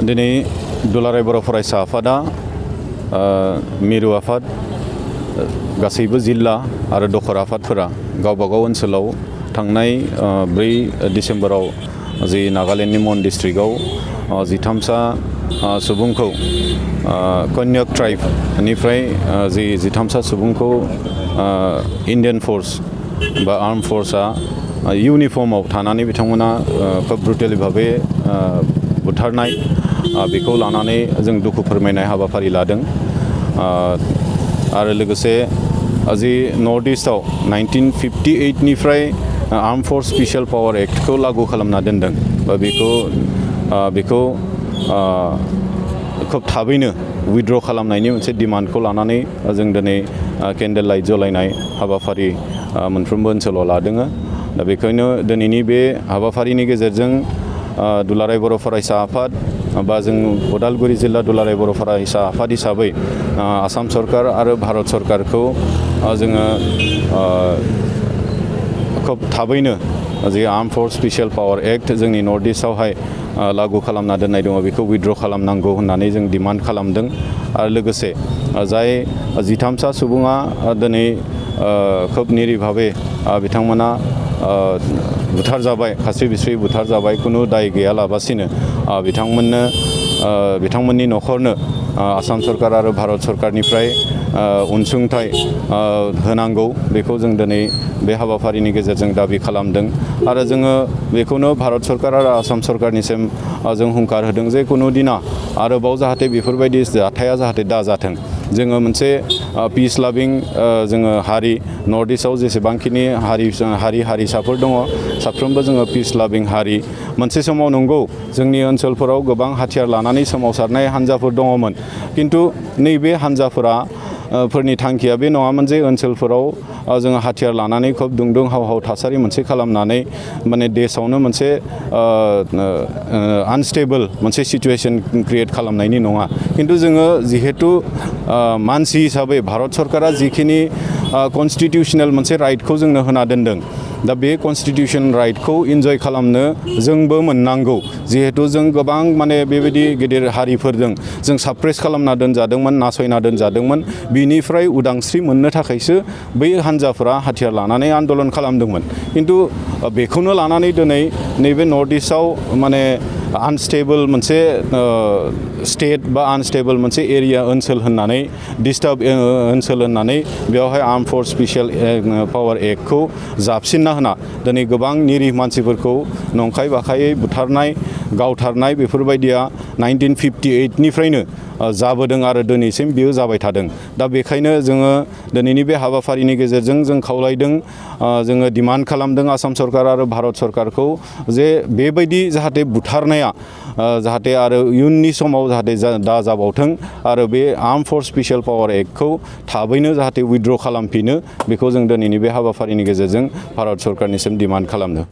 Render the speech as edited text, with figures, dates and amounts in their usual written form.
दिनै दुलाराय बर' फरायसा आफादा मिरु आफाद गासैबो जिल्ला आरो दखर आफादफोरा गावबागाव ओनसोलाव थांनाय 4 डिसेम्बराव जि नागालेण्डनि मन डिस्ट्रिक्टआव 13सा सुबुंखौ कन्याक ट्राइबनिफ्राय जि 13सा सुबुंखौ इन्डियान फोर्स बा आर्म फोर्सआ इउनिफर्माव थानानै बिथांमोना खोब ब्रुटेलि भाबे बुथारनाय बेखौ लानानै जों दुखु फोरमायनाय हाबाफारि लादों आरो लोगोसे जि नर्थ इस्टआव 1958 निफ्राय आर्म फोर्स स्पेशल पावर एक्टखौ लागू खालामना दोनदों बा बेखौ खोब थाबैनो उइथड्र खालामनायनि मोनसे डिमान्डखौ लानानै जों दिनै केन्डेल लाइट जलायनाय हाबाफारि मोनफ्रोमबो ओनसोलाव लादों दा बेखायनो दिनैनि बे हाबाफारिनि गेजेरजों दुलाराय बर' फरायसा आफाद बा जों उदालगुरि जिल्ला दुलाराय बर' फरायसा आफाद हिसाबै आसाम सरकार आरो भारत सरकारखौ जोङो खोब थाबैनो जे arm force special power act जोंनि नर्थ इस्टआवहाय लागू खालामना दोननाय दङ बेखौ उइथड्र खालामनांगौ होननानै जों डिमान्ड खालामदों आरो लोगोसे जाय 13सा सुबुङा दिनै खोब निरि भाबे बिथांमोना बुथार जाबाय खास्रि बिस्रि बुथार जाबाय खुनु दाय गैयालाबासिनो बिथांमोननि न'खरनो आसाम सरकार आरो भारत सरकारनिफ्राय अनसुंथाइ होनांगौ बेखौ जों दिनै बे हाबाफारिनि गेजेरजों दाबि खालामदों आरो जोङो बेखौनो भारत सरकार आरो आसाम सरकारनिसिम जों हुंखार होदों जे कुनु दिना आरोबाव जाहाथे बेफोरबायदि जाथाया जाहाथे दाजाथों जोङो मोनसे पिस लाभिं जोङो हारि नर्थ इस्टआव जेसेबांखिनि हारिसाफोर दङ साफ्रोमबो जोङो पिस लाभिं हारि मोनसे समाव नंगौ जोंनि ओनसोलफोराव गोबां हाथियार लानानै सोमावसारनाय हान्जाफोर दङमोन किन्तु नैबे हान्जाफोरा फोरनि थांखिया बे नङामोन जे ओनसोलफोराव जोङो हाथियार लानानै खोब दुंदुं हाव हाव थासारि मोनसे खालामनानै माने देशआवनो मोनसे आनस्टेबल मोनसे सिचुएशन क्रिएट खालामनायनि नङा किन्तु जोङो जिहेतु मानसि हिसाबै भारत सरकारा जिखिनि कन्स्टिटिउशनेल मोनसे राइटखौ जोंनो होना दोनदों दा बे कन्स्टिटिउशन राइटखौ इन्जय खालामनो जोंबो मोननांगौ जिहेतु जों गोबां माने बेबायदि गेदेर हारिफोरजों जों साप्रेस खालामना दोनजादोंमोन नासयना दोनजादोंमोन बिनिफ्राय उदांस्रि मोननो थाखायसो बै हान्जाफोरा हाथियार लानानै आन्दलन खालामदोंमोन किन्तु बेखौनो लानानै दिनै नैबे नर्थ इस्टआव माने आनस्टेबल मोनसे स्टेट बा आनस्टेबल मोनसे एरिया ओनसोल होननानै डिस्टार्ब ओनसोल होननानै बेवहाय आर्म फोर्स स्पेशल पावर एक्टखौ जाबसिनना होना दिनै गोबां निरिह मानसिफोरखौ नंखाय बाखायै बुथारनाय गावथारनाय बेफोरबायदिया 1958 निफ्रायनो जाबोदों आरो दिनैसिम बियो जाबाय थादों दा बेखायनो जोङो दिनैनि बे हाबाफारिनि गेजेरजों जों खावलायदों जोङो डिमान्ड खालामदों आसाम सरकार आरो भारत सरकारखौ जे बेबायदि जाहाथे बुथारनाया जाहाथे आरो इयुननि समाव जाहाथे दा जाबावथों आरो बे आर्म फोर्स स्पेशल पावर एक्टखौ थाबैनो जाहाथे उइथड्र खालामफिनो बेखौ जों दिनैनि बे हाबाफारिनि गेजेरजों भारत सरकारनिसिम डिमान्ड खालामदों